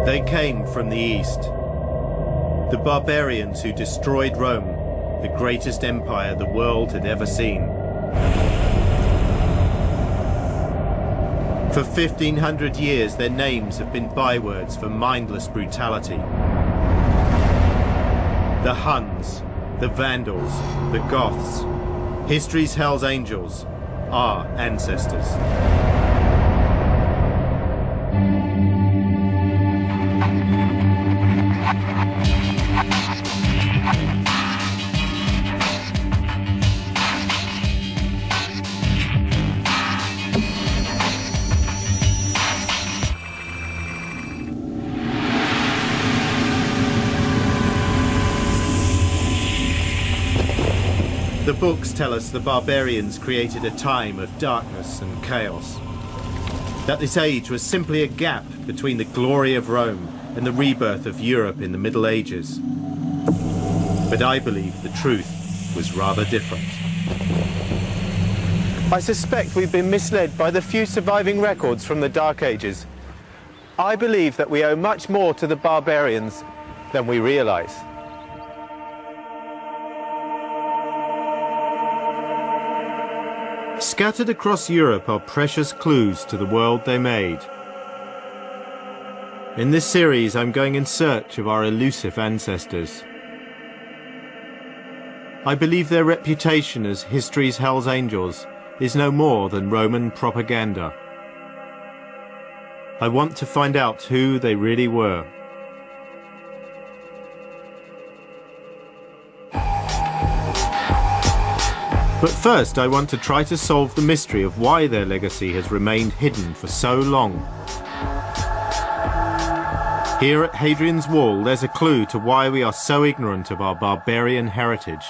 They came from the east. The barbarians who destroyed Rome, the greatest empire the world had ever seen. For 1,500 years, their names have been bywords for mindless brutality. The Huns, the Vandals, the Goths, history's Hell's Angels, our ancestors. The books tell us the barbarians created a time of darkness and chaos. That this age was simply a gap between the glory of Rome and the rebirth of Europe in the Middle Ages. But I believe the truth was rather different. I suspect we've been misled by the few surviving records from the Dark Ages. I believe that we owe much more to the barbarians than we realise. Scattered across Europe are precious clues to the world they made. In this series, I'm going in search of our elusive ancestors. I believe their reputation as history's Hell's Angels is no more than Roman propaganda. I want to find out who they really were. But first, I want to try to solve the mystery of why their legacy has remained hidden for so long. Here at Hadrian's Wall, there's a clue to why we are so ignorant of our barbarian heritage.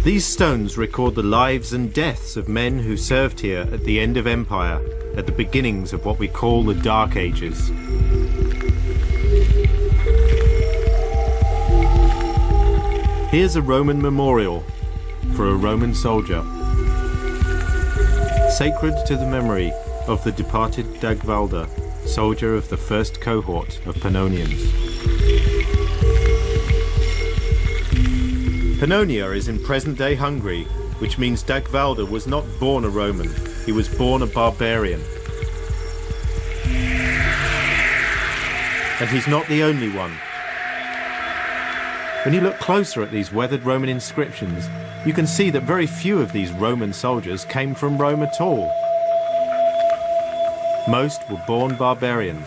These stones record the lives and deaths of men who served here at the end of empire, at the beginnings of what we call the Dark Ages. Here's a Roman memorial for a Roman soldier, sacred to the memory of the departed Dagvalda, soldier of the first cohort of Pannonians. Pannonia is in present-day Hungary, which means Dagvalda was not born a Roman, he was born a barbarian. And he's not the only one. When you look closer at these weathered Roman inscriptions, you can see that very few of these Roman soldiers came from Rome at all. Most were born barbarians.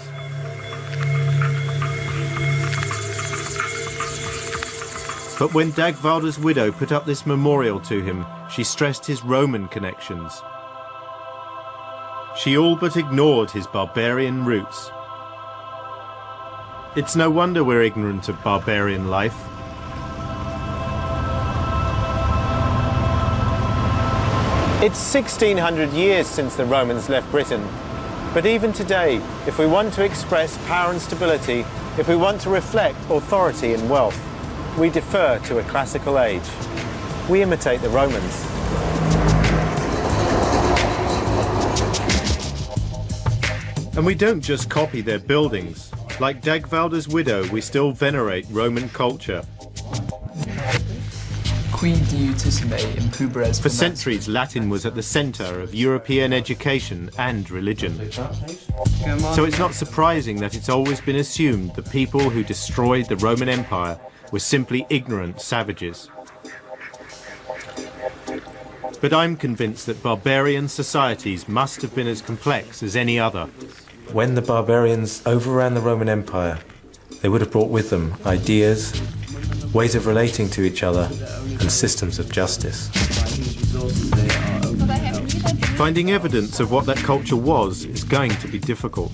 But when Dagvalda's widow put up this memorial to him, she stressed his Roman connections. She all but ignored his barbarian roots. It's no wonder we're ignorant of barbarian life. It's 1,600 years since the Romans left Britain. But even today, if we want to express power and stability, if we want to reflect authority and wealth, we defer to a classical age. We imitate the Romans. And we don't just copy their buildings. Like Dagvalda's widow, we still venerate Roman culture. For centuries, Latin was at the centre of European education and religion. So it's not surprising that it's always been assumed the people who destroyed the Roman Empire were simply ignorant savages. But I'm convinced that barbarian societies must have been as complex as any other. When the barbarians overran the Roman Empire, they would have brought with them ideas, ways of relating to each other, and systems of justice. Finding evidence of what that culture was is going to be difficult.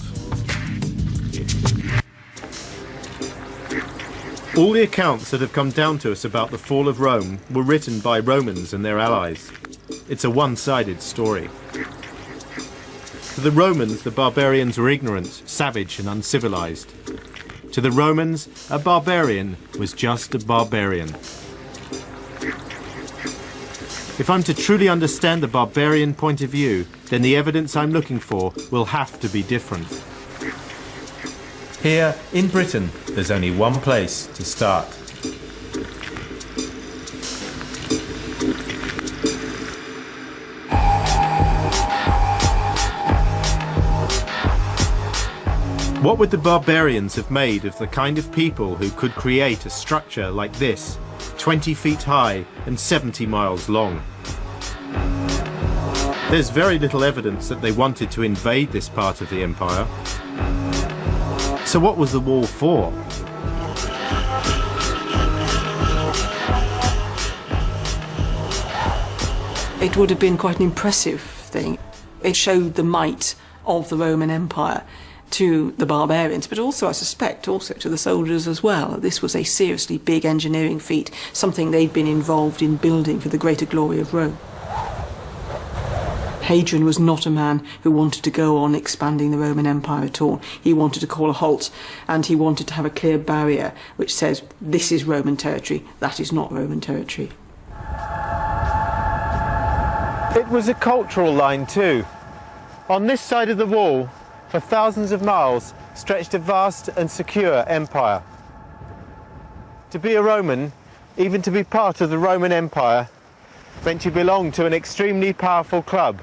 All the accounts that have come down to us about the fall of Rome were written by Romans and their allies. It's a one-sided story. To the Romans, the barbarians were ignorant, savage, and uncivilized. To the Romans, a barbarian was just a barbarian. If I'm to truly understand the barbarian point of view, then the evidence I'm looking for will have to be different. Here, in Britain, there's only one place to start. What would the barbarians have made of the kind of people who could create a structure like this, 20 feet high and 70 miles long? There's very little evidence that they wanted to invade this part of the empire. So what was the wall for? It would have been quite an impressive thing. It showed the might of the Roman Empire to the barbarians, but also, I suspect, also to the soldiers as well. This was a seriously big engineering feat, something they'd been involved in building for the greater glory of Rome. Hadrian was not a man who wanted to go on expanding the Roman Empire at all. He wanted to call a halt, and he wanted to have a clear barrier which says, this is Roman territory, that is not Roman territory. It was a cultural line too. On this side of the wall, for thousands of miles, stretched a vast and secure empire. To be a Roman, even to be part of the Roman Empire, meant you belonged to an extremely powerful club.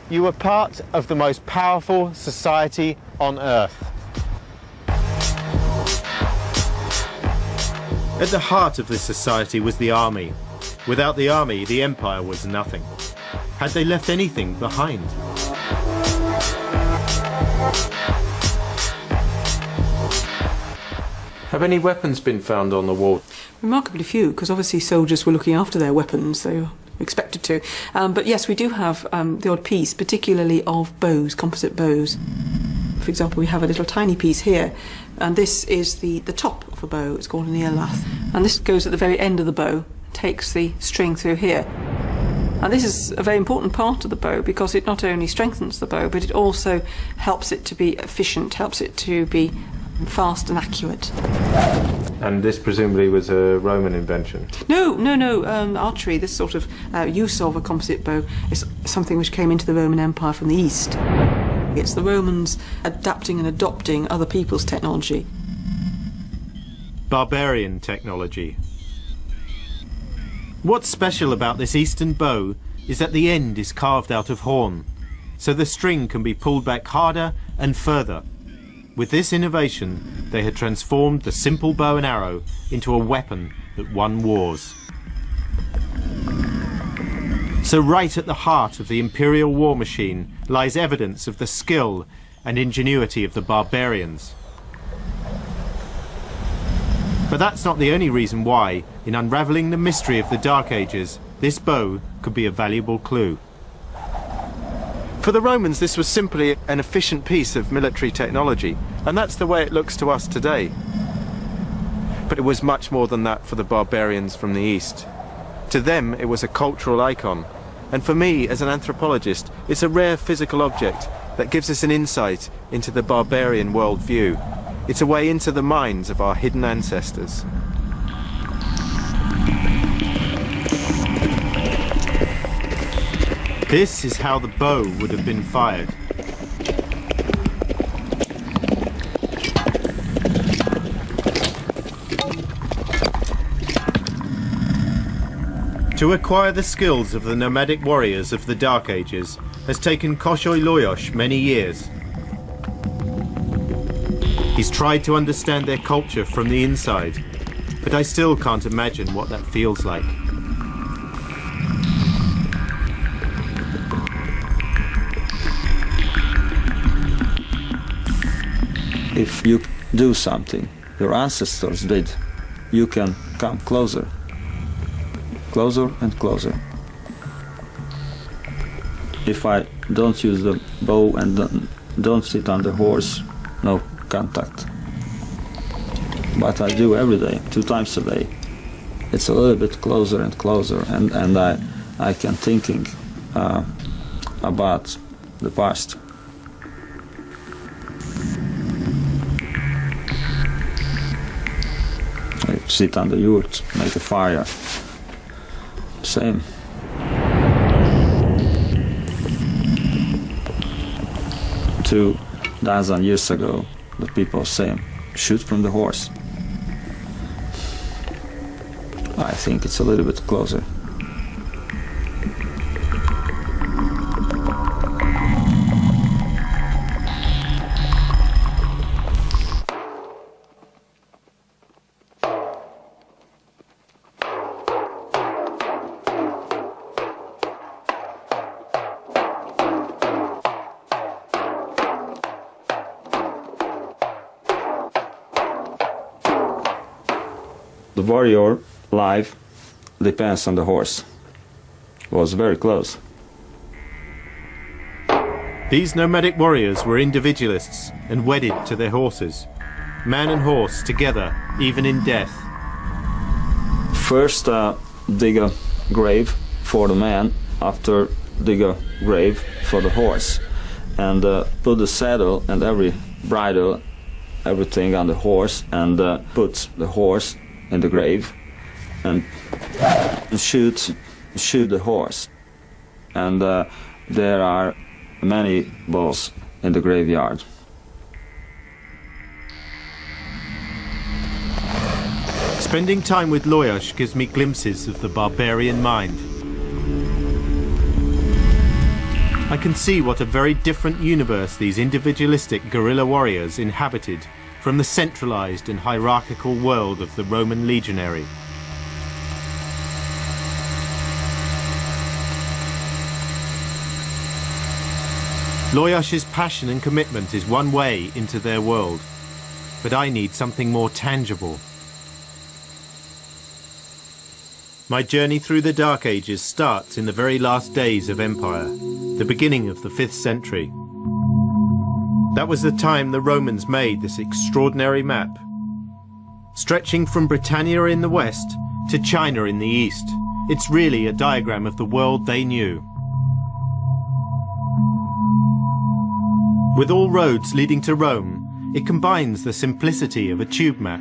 You were part of the most powerful society on earth. At the heart of this society was the army. Without the army, the empire was nothing. Had they left anything behind? Have any weapons been found on the wall? Remarkably few, because obviously soldiers were looking after their weapons, they were expected to. But yes, we do have the odd piece, particularly of bows, composite bows. For example, we have a little tiny piece here, and this is the top of a bow. It's called an earlath. And this goes at the very end of the bow, takes the string through here. And this is a very important part of the bow because it not only strengthens the bow, but it also helps it to be efficient, helps it to be fast and accurate. And this presumably was a Roman invention? No. Archery, this sort of use of a composite bow, is something which came into the Roman Empire from the East. It's the Romans adapting and adopting other people's technology. Barbarian technology. What's special about this Eastern bow is that the end is carved out of horn, so the string can be pulled back harder and further. With this innovation, they had transformed the simple bow and arrow into a weapon that won wars. So right at the heart of the imperial war machine lies evidence of the skill and ingenuity of the barbarians. But that's not the only reason why, in unravelling the mystery of the Dark Ages, this bow could be a valuable clue. For the Romans, this was simply an efficient piece of military technology, and that's the way it looks to us today. But it was much more than that for the barbarians from the East. To them, it was a cultural icon, and for me, as an anthropologist, it's a rare physical object that gives us an insight into the barbarian worldview. It's a way into the minds of our hidden ancestors. This is how the bow would have been fired. To acquire the skills of the nomadic warriors of the Dark Ages has taken Koshoi Loyosh many years. He's tried to understand their culture from the inside, but I still can't imagine what that feels like. If you do something your ancestors did, you can come closer, closer and closer. If I don't use the bow and don't sit on the horse, no contact. But I do every day, 2 times a day. It's a little bit closer and closer, and I can thinking about the past. I sit on the yurt, make a fire. Same. 2,000 years ago, the people say, shoot from the horse. I think it's a little bit closer. The warrior life depends on the horse. Was very close. These nomadic warriors were individualists and wedded to their horses. Man and horse together, even in death. First dig a grave for the man, after dig a grave for the horse. And put the saddle and every bridle, everything on the horse, and put the horse in the grave and shoot the horse. And there are many balls in the graveyard. Spending time with Lajos gives me glimpses of the barbarian mind. I can see what a very different universe these individualistic guerrilla warriors inhabited from the centralized and hierarchical world of the Roman legionary. Lajos's passion and commitment is one way into their world, but I need something more tangible. My journey through the Dark Ages starts in the very last days of Empire, the beginning of the 5th century. That was the time the Romans made this extraordinary map. Stretching from Britannia in the west to China in the east, it's really a diagram of the world they knew. With all roads leading to Rome, it combines the simplicity of a tube map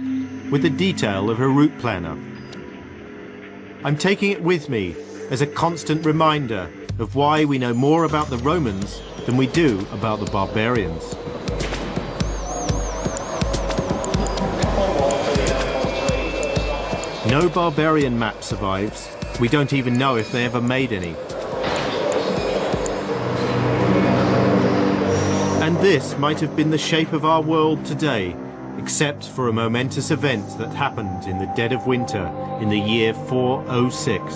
with the detail of a route planner. I'm taking it with me as a constant reminder of why we know more about the Romans than we do about the barbarians. No barbarian map survives. We don't even know if they ever made any. And this might have been the shape of our world today, except for a momentous event that happened in the dead of winter in the year 406.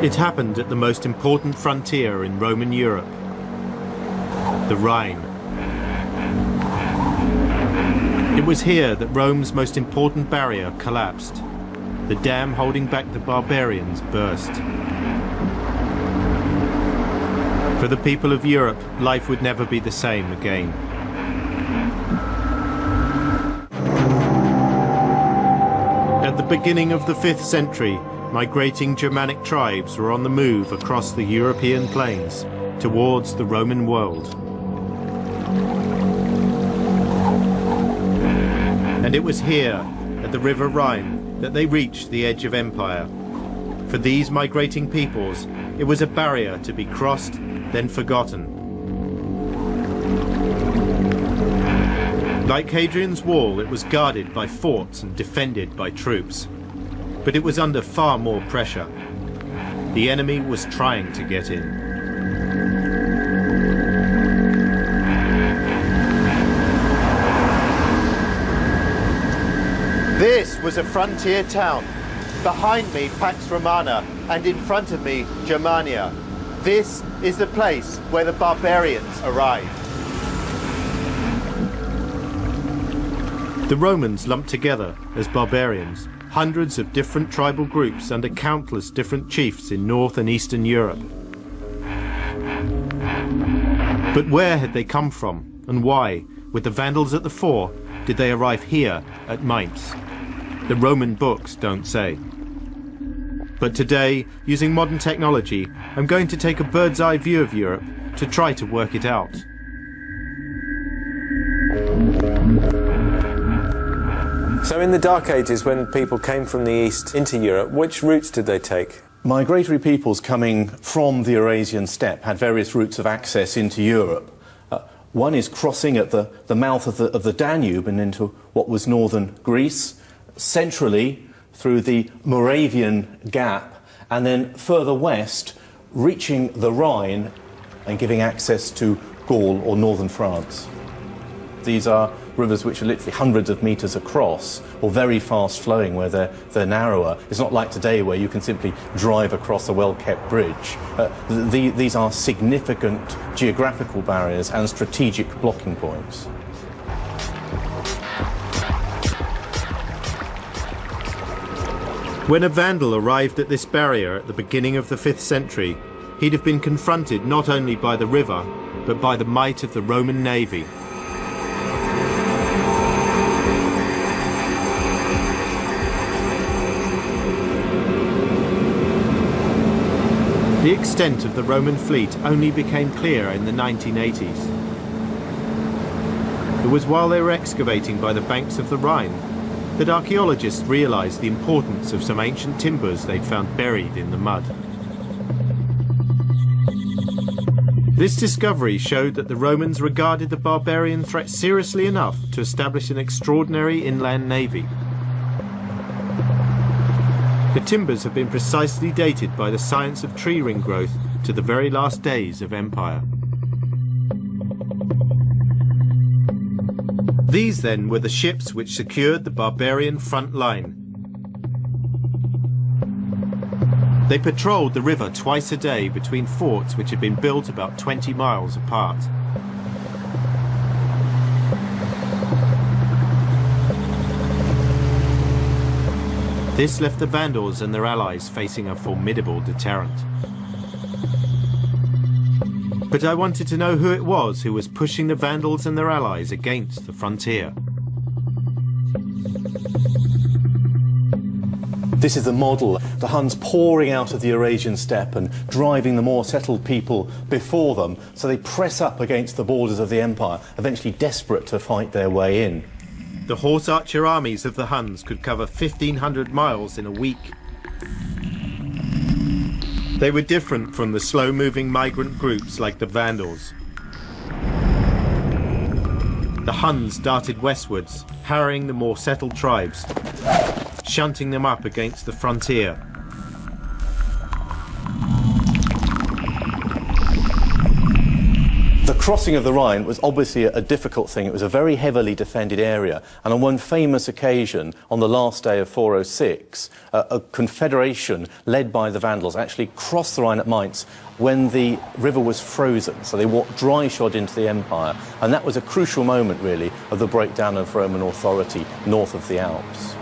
It happened at the most important frontier in Roman Europe, the Rhine. It was here that Rome's most important barrier collapsed. The dam holding back the barbarians burst. For the people of Europe, life would never be the same again. At the beginning of the 5th century, migrating Germanic tribes were on the move across the European plains towards the Roman world. And it was here, at the River Rhine, that they reached the edge of empire. For these migrating peoples, it was a barrier to be crossed, then forgotten. Like Hadrian's Wall, it was guarded by forts and defended by troops. But it was under far more pressure. The enemy was trying to get in. This was a frontier town. Behind me, Pax Romana, and in front of me, Germania. This is the place where the barbarians arrived. The Romans lumped together as barbarians hundreds of different tribal groups under countless different chiefs in North and Eastern Europe. But where had they come from, and why, with the Vandals at the fore, did they arrive here at Mainz? The Roman books don't say. But today, using modern technology, I'm going to take a bird's eye view of Europe to try to work it out. So in the Dark Ages, when people came from the east into Europe, which routes did they take? Migratory peoples coming from the Eurasian steppe had various routes of access into Europe. One is crossing at the mouth of the Danube and into what was northern Greece, centrally through the Moravian Gap, and then further west, reaching the Rhine and giving access to Gaul or northern France. These are rivers which are literally hundreds of metres across, or very fast flowing where they're narrower. It's not like today where you can simply drive across a well-kept bridge. These are significant geographical barriers and strategic blocking points. When a Vandal arrived at this barrier at the beginning of the 5th century, he'd have been confronted not only by the river, but by the might of the Roman navy. The extent of the Roman fleet only became clear in the 1980s. It was while they were excavating by the banks of the Rhine that archaeologists realised the importance of some ancient timbers they'd found buried in the mud. This discovery showed that the Romans regarded the barbarian threat seriously enough to establish an extraordinary inland navy. The timbers have been precisely dated by the science of tree ring growth to the very last days of empire. These then were the ships which secured the barbarian front line. They patrolled the river twice a day between forts which had been built about 20 miles apart. This left the Vandals and their allies facing a formidable deterrent. But I wanted to know who it was who was pushing the Vandals and their allies against the frontier. This is the model, the Huns pouring out of the Eurasian steppe and driving the more settled people before them, so they press up against the borders of the empire, eventually desperate to fight their way in. The horse archer armies of the Huns could cover 1,500 miles in a week. They were different from the slow-moving migrant groups like the Vandals. The Huns darted westwards, harrying the more settled tribes, shunting them up against the frontier. The crossing of the Rhine was obviously a difficult thing. It was a very heavily defended area, and on one famous occasion, on the last day of 406, a confederation led by the Vandals actually crossed the Rhine at Mainz when the river was frozen, so they walked dry-shod into the empire, and that was a crucial moment, really, of the breakdown of Roman authority north of the Alps.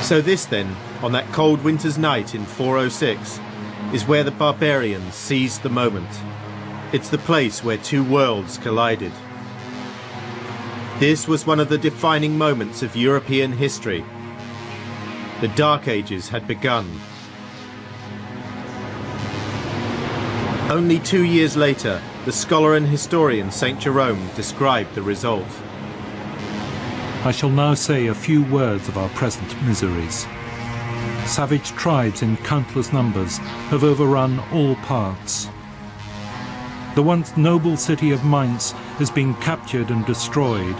So this then, on that cold winter's night in 406, is where the barbarians seized the moment. It's the place where two worlds collided. This was one of the defining moments of European history. The Dark Ages had begun. Only 2 years later, the scholar and historian St. Jerome described the result. I shall now say a few words of our present miseries. Savage tribes in countless numbers have overrun all paths. The once noble city of Mainz has been captured and destroyed.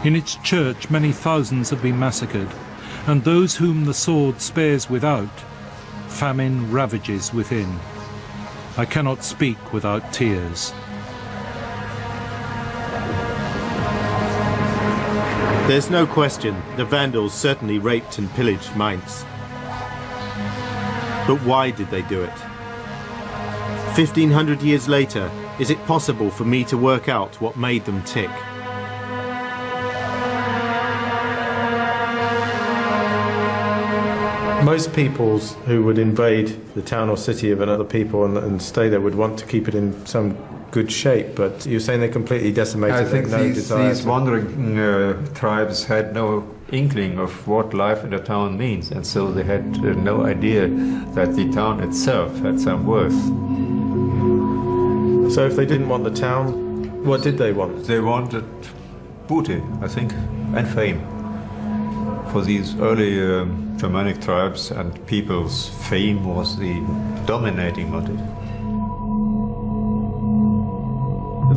In its church many thousands have been massacred, and those whom the sword spares without, famine ravages within. I cannot speak without tears. There's no question the Vandals certainly raped and pillaged Mainz. But why did they do it? 1,500 years later, is it possible for me to work out what made them tick? Most peoples who would invade the town or city of another people and stay there would want to keep it in some good shape, but you're saying they're completely decimated. I think no these wandering tribes had no inkling of what life in a town means, and so they had no idea that the town itself had some worth. So if they didn't want the town, what did they want? They wanted booty, I think, and fame. For these early Germanic tribes and peoples, fame was the dominating motive.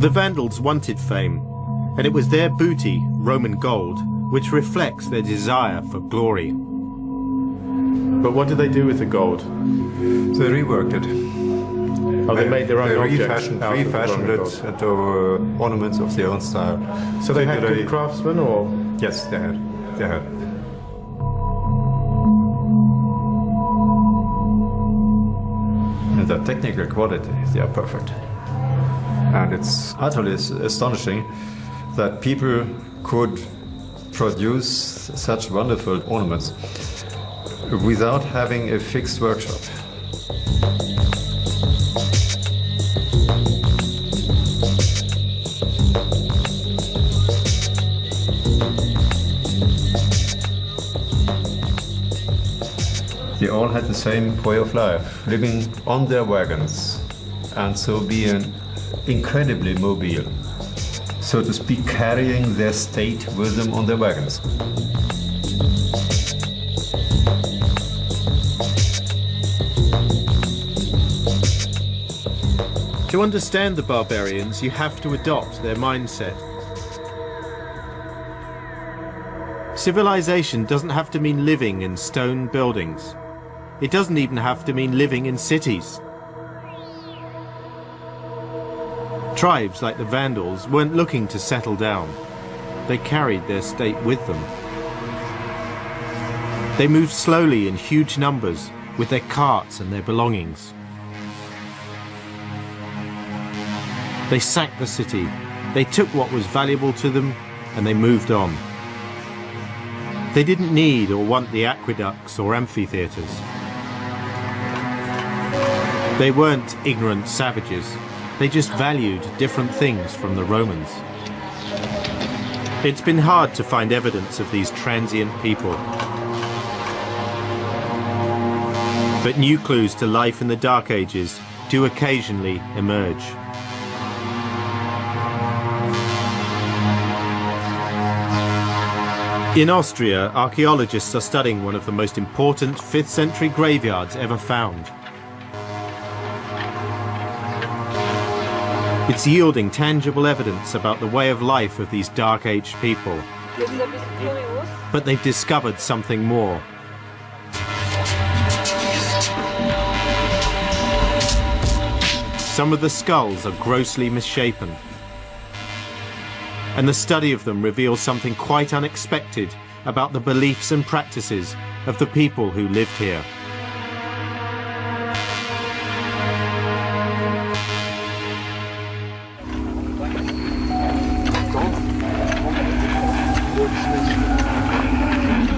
The Vandals wanted fame, and it was their booty, Roman gold, which reflects their desire for glory. But what did they do with the gold? They reworked it. Oh, they made their own objects refashioned out of the Roman it gold. into ornaments of their own style. So they had good craftsmen, or? Yes, they had. They had. And the technical quality, they are perfect. And it's utterly astonishing that people could produce such wonderful ornaments without having a fixed workshop. They all had the same way of life, living on their wagons, and so being incredibly mobile, so to speak, carrying their state with them on their wagons. To understand the barbarians, you have to adopt their mindset. Civilization doesn't have to mean living in stone buildings. It doesn't even have to mean living in cities. Tribes like the Vandals weren't looking to settle down. They carried their state with them. They moved slowly in huge numbers with their carts and their belongings. They sacked the city, they took what was valuable to them, and they moved on. They didn't need or want the aqueducts or amphitheatres. They weren't ignorant savages. They just valued different things from the Romans. It's been hard to find evidence of these transient people. But new clues to life in the Dark Ages do occasionally emerge. In Austria, archaeologists are studying one of the most important 5th century graveyards ever found. It's yielding tangible evidence about the way of life of these Dark Age people. But they've discovered something more. Some of the skulls are grossly misshapen. And the study of them reveals something quite unexpected about the beliefs and practices of the people who lived here.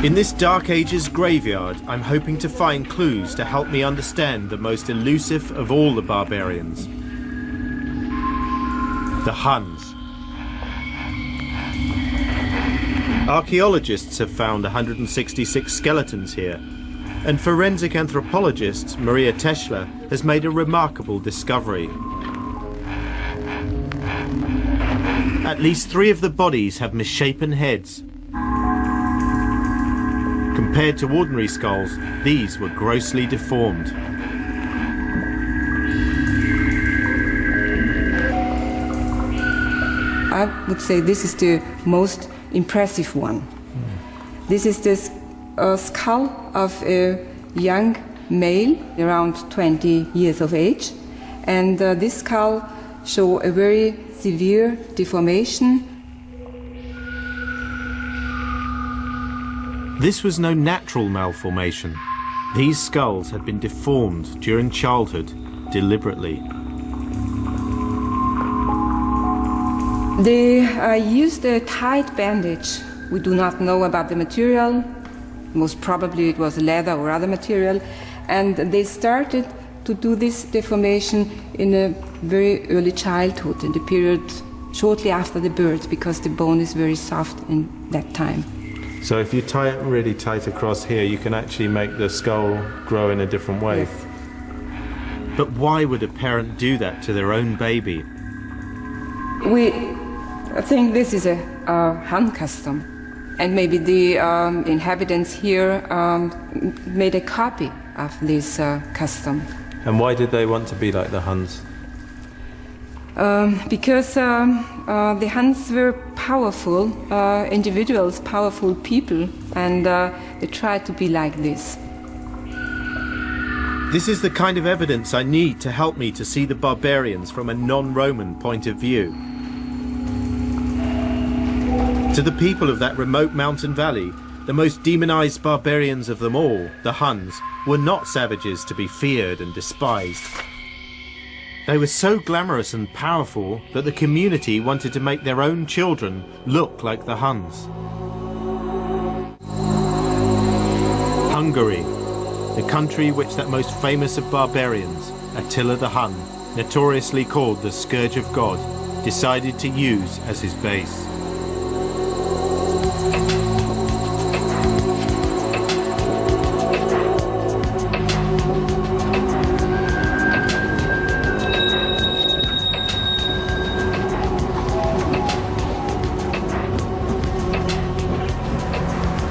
In this Dark Ages graveyard, I'm hoping to find clues to help me understand the most elusive of all the barbarians, the Huns. Archaeologists have found 166 skeletons here, and forensic anthropologist Maria Teschler has made a remarkable discovery. At least 3 of the bodies have misshapen heads. Compared to ordinary skulls, these were grossly deformed. I would say this is the most impressive one. This is the skull of a young male, around 20 years of age, and this skull shows a very severe deformation. This was no natural malformation. These skulls had been deformed during childhood, deliberately. They used a tight bandage. We do not know about the material. Most probably it was leather or other material. And they started to do this deformation in a very early childhood, in the period shortly after the birth, because the bone is very soft in that time. So if you tie it really tight across here, you can actually make the skull grow in a different way. Yes. But why would a parent do that to their own baby? We think this is a Han custom. And maybe the inhabitants here made a copy of this custom. And why did they want to be like the Huns? Because the Huns were powerful individuals, powerful people, and they tried to be like this. This is the kind of evidence I need to help me to see the barbarians from a non-Roman point of view. To the people of that remote mountain valley, the most demonized barbarians of them all, the Huns, were not savages to be feared and despised. They were so glamorous and powerful that the community wanted to make their own children look like the Huns. Hungary, the country which that most famous of barbarians, Attila the Hun, notoriously called the Scourge of God, decided to use as his base.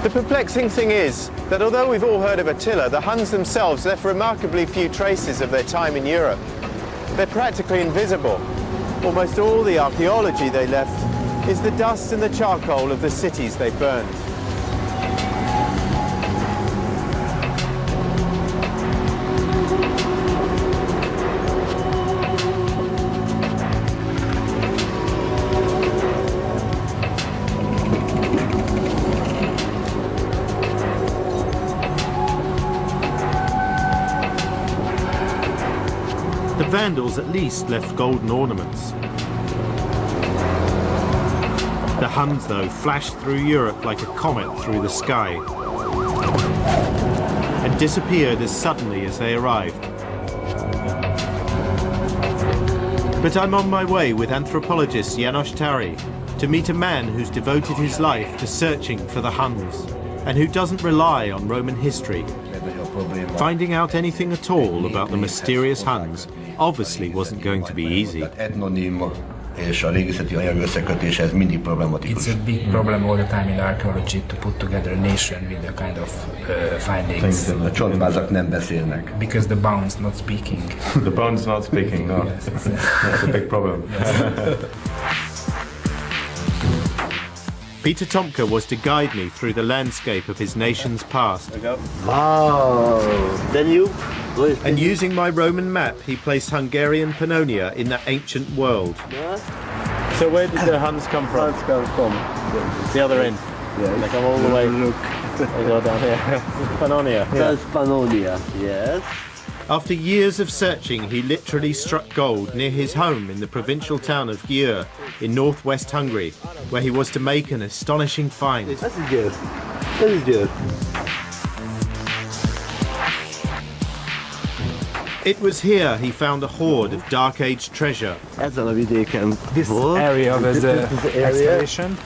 The perplexing thing is that although we've all heard of Attila, the Huns themselves left remarkably few traces of their time in Europe. They're practically invisible. Almost all the archaeology they left is the dust and the charcoal of the cities they burned. The Vandals at least left golden ornaments. The Huns, though, flashed through Europe like a comet through the sky and disappeared as suddenly as they arrived. But I'm on my way with anthropologist Janos Tari to meet a man who's devoted his life to searching for the Huns and who doesn't rely on Roman history. Finding out anything at all about the mysterious Huns obviously wasn't going to be easy. És a régészeti anyag összekötése ez mindig problematikus. It's a big problem all the time in archaeology to put together a nation with the kind of findings. A csontvázak nem beszélnek. Because the bones not speaking. The bones not speaking, no. Yes, That's a big problem. Peter Tomka was to guide me through the landscape of his nation's past. And using my Roman map, he placed Hungarian Pannonia in the ancient world. So where did the Huns come from? Huns come from The other end. Yes. They come all the way. Look. They go down here. Pannonia. That's Pannonia, yes. After years of searching, he literally struck gold near his home in the provincial town of Győr in northwest Hungary, where he was to make an astonishing find. That's good. That is good. It was here he found a hoard of Dark Age treasure. Ezen a vidéken This area was the excavation.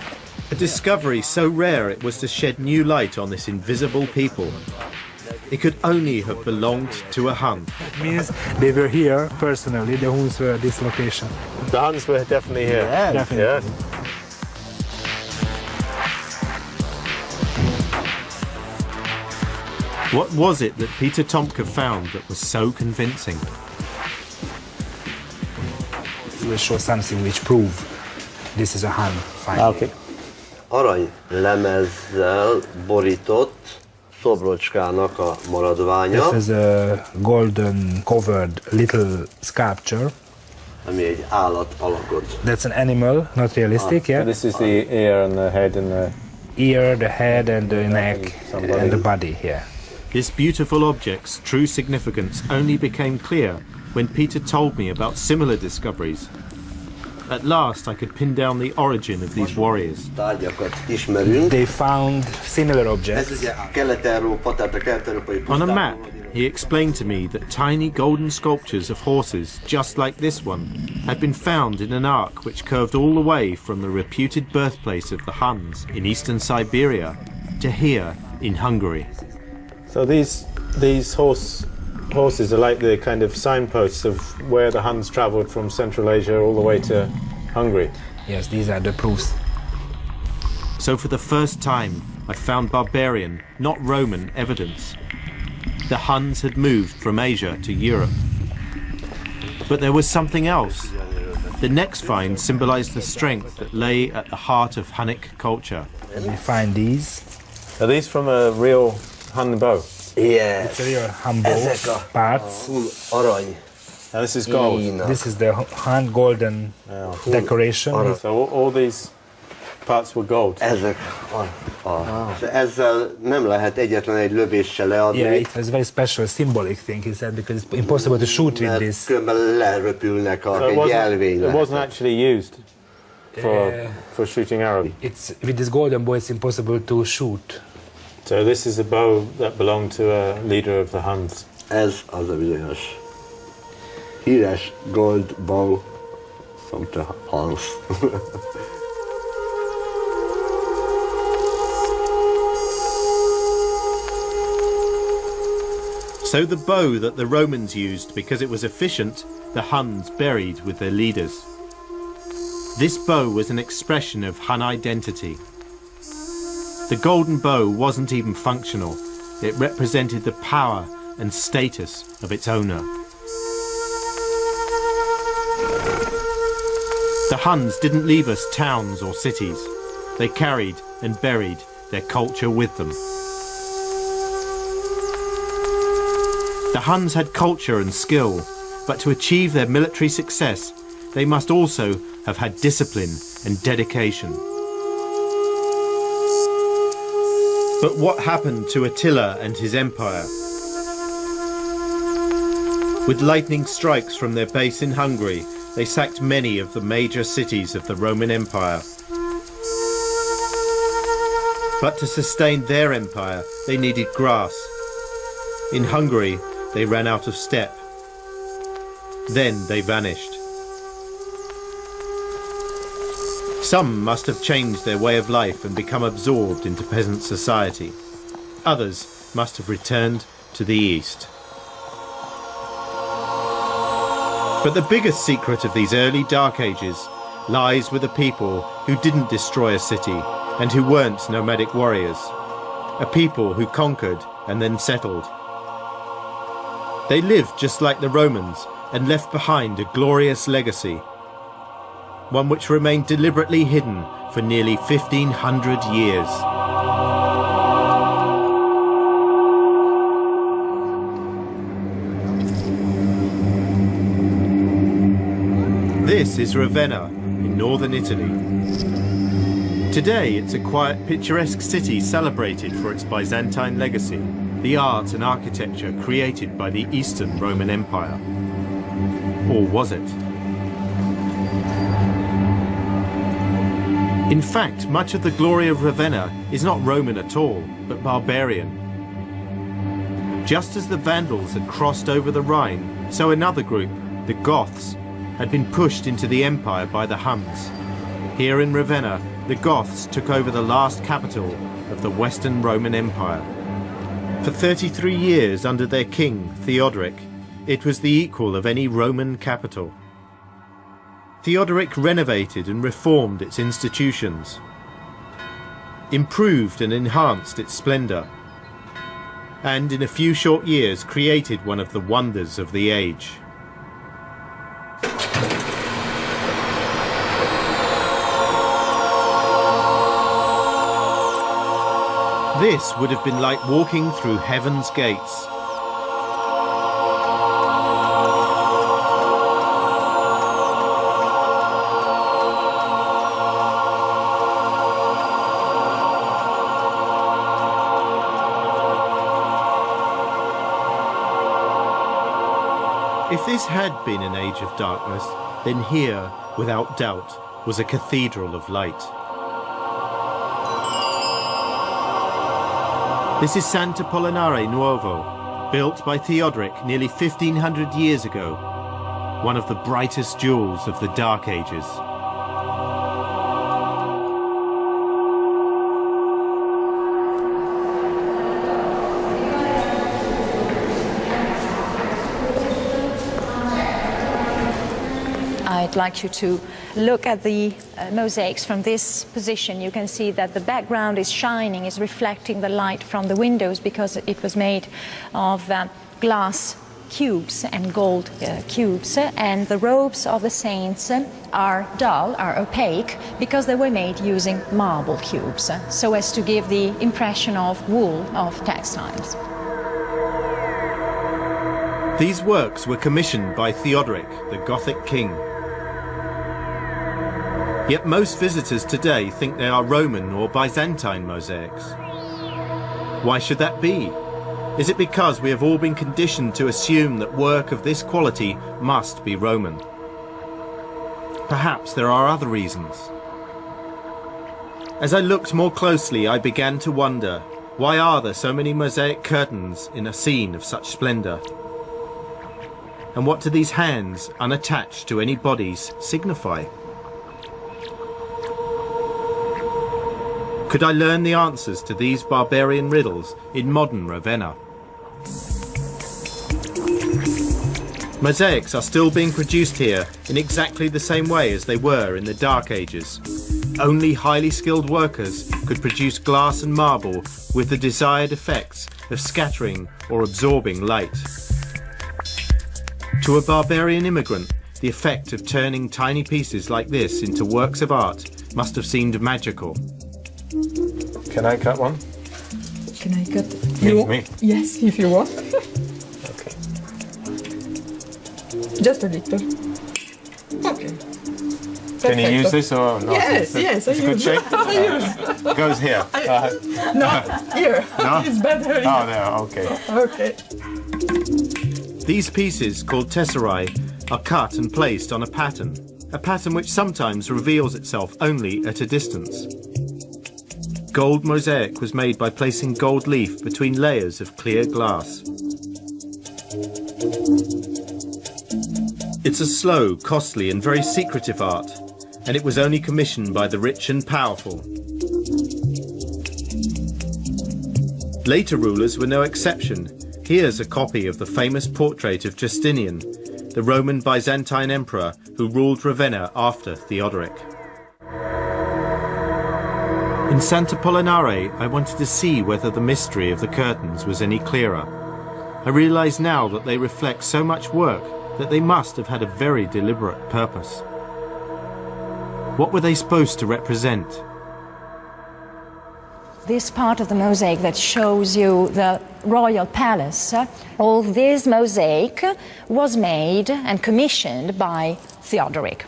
A discovery so rare it was to shed new light on this invisible people. It could only have belonged to a Hun. It means they were here personally, the Huns were at this location. The Huns were definitely here. Yes. Definitely. Yes. What was it that Peter Tomka found that was so convincing? We will show something which prove this is a Hun finding. Okay. Arany lemezzel borított szobrocskának a maradványa, This is a golden covered little sculpture. ami egy állat alakot. That's an animal, not realistic, So yeah? this is the ear and the head and the... Ear, the head and the neck somebody. and the body, yeah. This beautiful object's true significance only became clear when Peter told me about similar discoveries. At last I could pin down the origin of these warriors. Tárgyakat ismerünk. They found similar Ez objects. ugye Kelet-Európa, tehát a kelet-európai On a pusztában map, he explained to me that tiny golden sculptures of horses, just like this one, had been found in an arc which curved all the way from the reputed birthplace of the Huns in eastern Siberia to here in Hungary. So these horses are like the kind of signposts of where the Huns travelled from Central Asia all the way to Hungary. Yes, these are the proofs. So for the first time, I found barbarian, not Roman, evidence. The Huns had moved from Asia to Europe. But there was something else. The next find symbolized the strength that lay at the heart of Hunnic culture. We find these. Are these from a real Hun bow? It's a real Hun bow parts. Now this is gold. This is the Hun golden decoration. So all these parts were gold. Ezzel nem lehet egyetlen egy lövéssel leadni. Yeah, it was a very special symbolic thing, he said, because it's impossible to shoot with this. Különben leröpülnek a it wasn't actually used for shooting arrows. It's with this golden bow it's impossible to shoot. So this is a bow that belonged to a leader of the Huns. Ez az a bizonyos híres gold bow from the Huns. So the bow that the Romans used because it was efficient, the Huns buried with their leaders. This bow was an expression of Hun identity. The golden bow wasn't even functional. It represented the power and status of its owner. The Huns didn't leave us towns or cities. They carried and buried their culture with them. The Huns had culture and skill, but to achieve their military success, they must also have had discipline and dedication. But what happened to Attila and his empire? With lightning strikes from their base in Hungary, they sacked many of the major cities of the Roman Empire. But to sustain their empire, they needed grass. In Hungary, they ran out of steppe. Then they vanished. Some must have changed their way of life and become absorbed into peasant society. Others must have returned to the east. But the biggest secret of these early Dark Ages lies with the people who didn't destroy a city and who weren't nomadic warriors. A people who conquered and then settled. They lived just like the Romans and left behind a glorious legacy, one which remained deliberately hidden for nearly 1,500 years. This is Ravenna in northern Italy. Today it's a quiet, picturesque city celebrated for its Byzantine legacy, the art and architecture created by the Eastern Roman Empire. Or was it? In fact, much of the glory of Ravenna is not Roman at all, but barbarian. Just as the Vandals had crossed over the Rhine, so another group, the Goths, had been pushed into the empire by the Huns. Here in Ravenna, the Goths took over the last capital of the Western Roman Empire. For 33 years under their king, Theodoric, it was the equal of any Roman capital. Theodoric renovated and reformed its institutions, improved and enhanced its splendor, and in a few short years created one of the wonders of the age. This would have been like walking through heaven's gates. If this had been an age of darkness, then here, without doubt, was a cathedral of light. This is Sant'Apollinare Nuovo, built by Theodoric nearly 1,500 years ago, one of the brightest jewels of the Dark Ages. I I'd like you to look at the mosaics from this position. You can see that the background is shining, is reflecting the light from the windows because it was made of glass cubes and gold cubes, and the robes of the saints are dull, are opaque, because they were made using marble cubes, so as to give the impression of wool, of textiles. These works were commissioned by Theodoric, the Gothic king. Yet most visitors today think they are Roman or Byzantine mosaics. Why should that be? Is it because we have all been conditioned to assume that work of this quality must be Roman? Perhaps there are other reasons. As I looked more closely, I began to wonder, why are there so many mosaic curtains in a scene of such splendour? And what do these hands, unattached to any bodies, signify? Could I learn the answers to these barbarian riddles in modern Ravenna? Mosaics are still being produced here in exactly the same way as they were in the Dark Ages. Only highly skilled workers could produce glass and marble with the desired effects of scattering or absorbing light. To a barbarian immigrant, the effect of turning tiny pieces like this into works of art must have seemed magical. Can I cut one? Can I cut? Me? Yes, if you want. Okay. Just a little. Okay. Can you use this or not? Yes, yes, I it's a good use. shape? I use. Goes here. No, here. No? It's better here. Oh, there, okay. Okay. These pieces, called tesserae, are cut and placed on a pattern which sometimes reveals itself only at a distance. Gold mosaic was made by placing gold leaf between layers of clear glass. It's a slow, costly and very secretive art, and it was only commissioned by the rich and powerful. Later rulers were no exception. Here's a copy of the famous portrait of Justinian, the Roman Byzantine emperor who ruled Ravenna after Theodoric. In Santa Pollinare, I wanted to see whether the mystery of the curtains was any clearer. I realise now that they reflect so much work that they must have had a very deliberate purpose. What were they supposed to represent? This part of the mosaic that shows you the royal palace, all this mosaic was made and commissioned by Theodoric.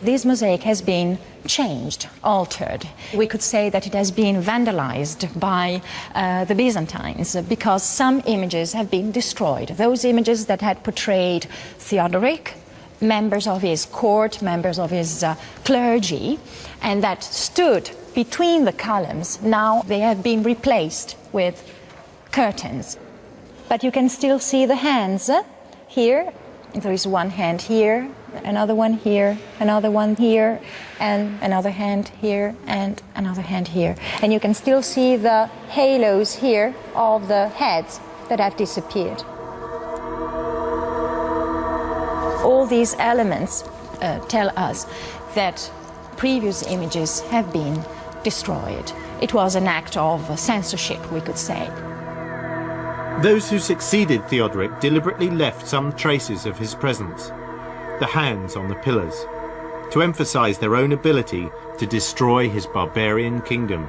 This mosaic has been changed, altered. We could say that it has been vandalized by the Byzantines because some images have been destroyed. Those images that had portrayed Theodoric, members of his court, members of his clergy, and that stood between the columns, now they have been replaced with curtains. But you can still see the hands here. There is one hand here, another one here, another one here, and another hand here, and another hand here. And you can still see the halos here of the heads that have disappeared. All these elements tell us that previous images have been destroyed. It was an act of censorship, we could say. Those who succeeded Theodoric deliberately left some traces of his presence, the hands on the pillars, to emphasize their own ability to destroy his barbarian kingdom.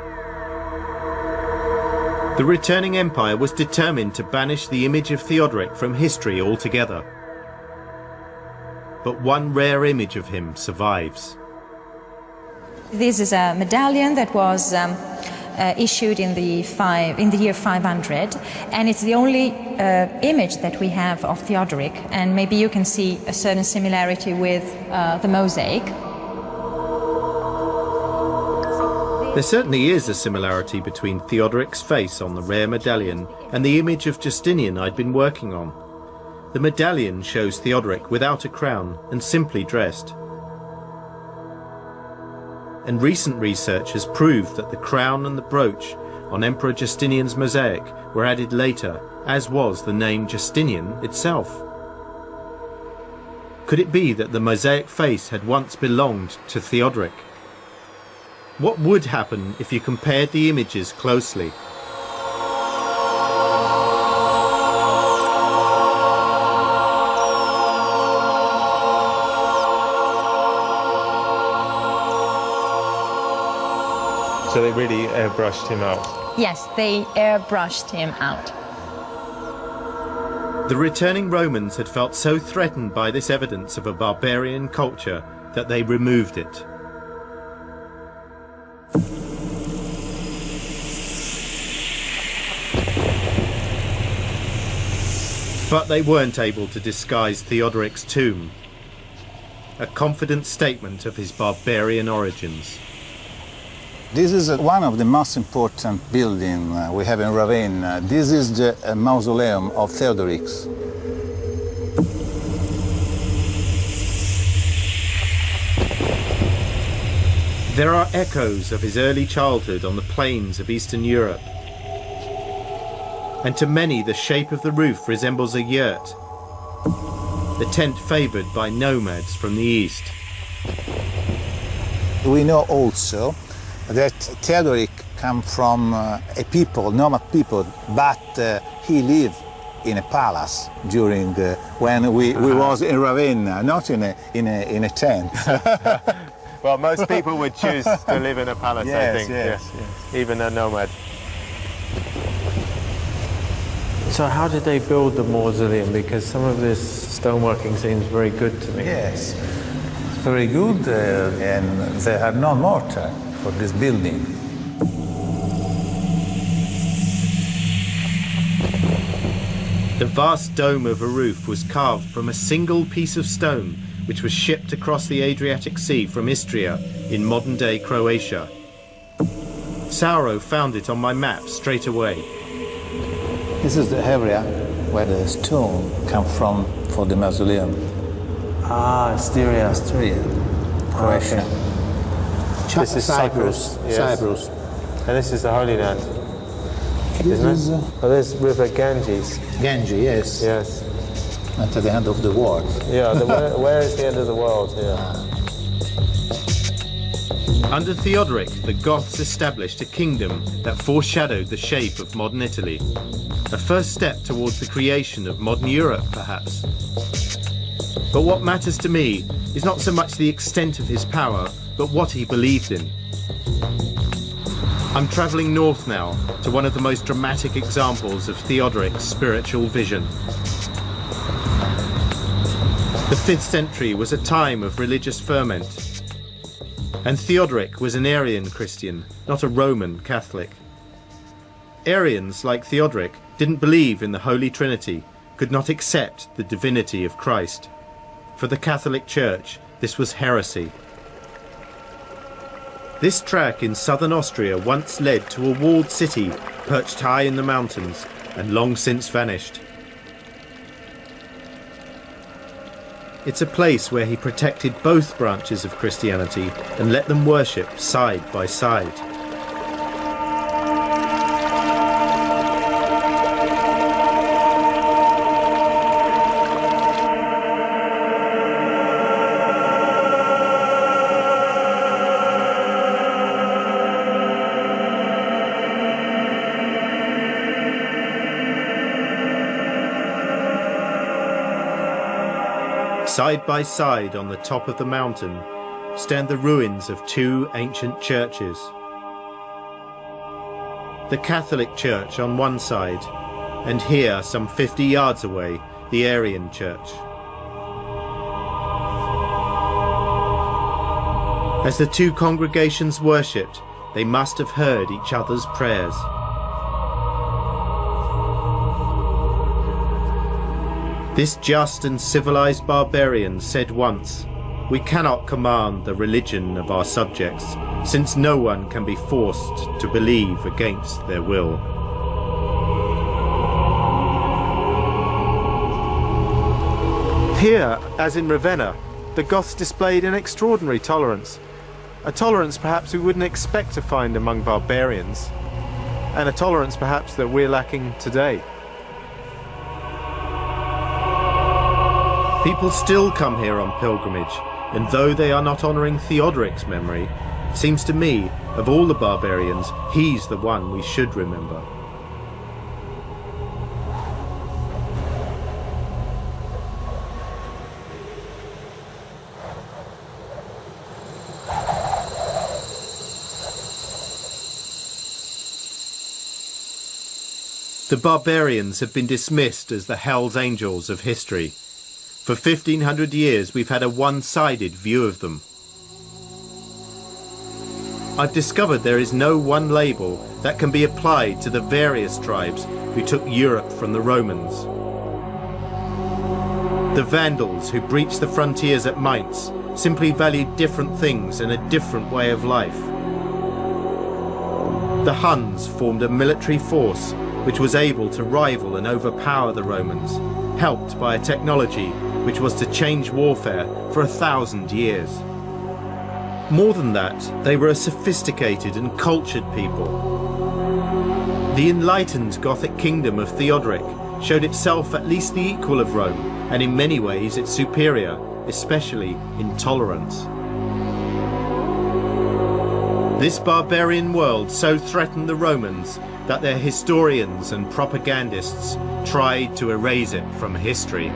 The returning empire was determined to banish the image of Theodoric from history altogether. But one rare image of him survives. This is a medallion that was issued in the year 500, and it's the only image that we have of Theodoric, and maybe you can see a certain similarity with the mosaic. There certainly is a similarity between Theodoric's face on the rare medallion and the image of Justinian I'd been working on. The medallion shows Theodoric without a crown and simply dressed. And recent research has proved that the crown and the brooch on Emperor Justinian's mosaic were added later, as was the name Justinian itself. Could it be that the mosaic face had once belonged to Theodoric? What would happen if you compared the images closely? So they really airbrushed him out? Yes, they airbrushed him out. The returning Romans had felt so threatened by this evidence of a barbarian culture that they removed it. But they weren't able to disguise Theodoric's tomb, a confident statement of his barbarian origins. This is one of the most important buildings we have in Ravenna. This is the mausoleum of Theodoric. There are echoes of his early childhood on the plains of Eastern Europe. And to many, the shape of the roof resembles a yurt, the tent favoured by nomads from the east. We know also that Theodoric came from a people, nomad people, but he lived in a palace during when we was in Ravenna, not in a tent. Well, most people would choose to live in a palace, yes, I think. yes. Even a nomad. So how did they build the mausoleum? Because some of this stoneworking seems very good to me. Yes, it's very good, and there are no mortar for this building. The vast dome of a roof was carved from a single piece of stone which was shipped across the Adriatic Sea from Istria in modern-day Croatia. Sauro found it on my map straight away. This is the area where the stone come from for the mausoleum. Ah, Styria. Styria, Croatia. This is Cyprus. Yes. Cyprus. And this is the Holy Land, isn't it? Oh, there's River Ganges. Ganges, yes. Yes. At the end of the world. Yeah, where is the end of the world? Yeah. Under Theodoric, the Goths established a kingdom that foreshadowed the shape of modern Italy. A first step towards the creation of modern Europe, perhaps. But what matters to me is not so much the extent of his power, but what he believed in. I'm travelling north now to one of the most dramatic examples of Theodoric's spiritual vision. The 5th century was a time of religious ferment, and Theodoric was an Arian Christian, not a Roman Catholic. Arians, like Theodoric, didn't believe in the Holy Trinity, could not accept the divinity of Christ. For the Catholic Church, this was heresy. This track in southern Austria once led to a walled city perched high in the mountains and long since vanished. It's a place where he protected both branches of Christianity and let them worship side by side. Side by side on the top of the mountain stand the ruins of 2 ancient churches. The Catholic Church on one side, and here, some 50 yards away, the Arian Church. As the 2 congregations worshipped, they must have heard each other's prayers. This just and civilized barbarian said once, "We cannot command the religion of our subjects, since no one can be forced to believe against their will." Here, as in Ravenna, the Goths displayed an extraordinary tolerance. A tolerance perhaps we wouldn't expect to find among barbarians, and a tolerance perhaps that we're lacking today. People still come here on pilgrimage, and though they are not honouring Theodoric's memory, it seems to me, of all the barbarians, he's the one we should remember. The barbarians have been dismissed as the Hell's Angels of history. For 1500 years we've had a one-sided view of them. I've discovered there is no one label that can be applied to the various tribes who took Europe from the Romans. The Vandals who breached the frontiers at Mainz simply valued different things and a different way of life. The Huns formed a military force which was able to rival and overpower the Romans, helped by a technology which was to change warfare for 1,000 years. More than that, they were a sophisticated and cultured people. The enlightened Gothic kingdom of Theodoric showed itself at least the equal of Rome, and in many ways its superior, especially in tolerance. This barbarian world so threatened the Romans that their historians and propagandists tried to erase it from history.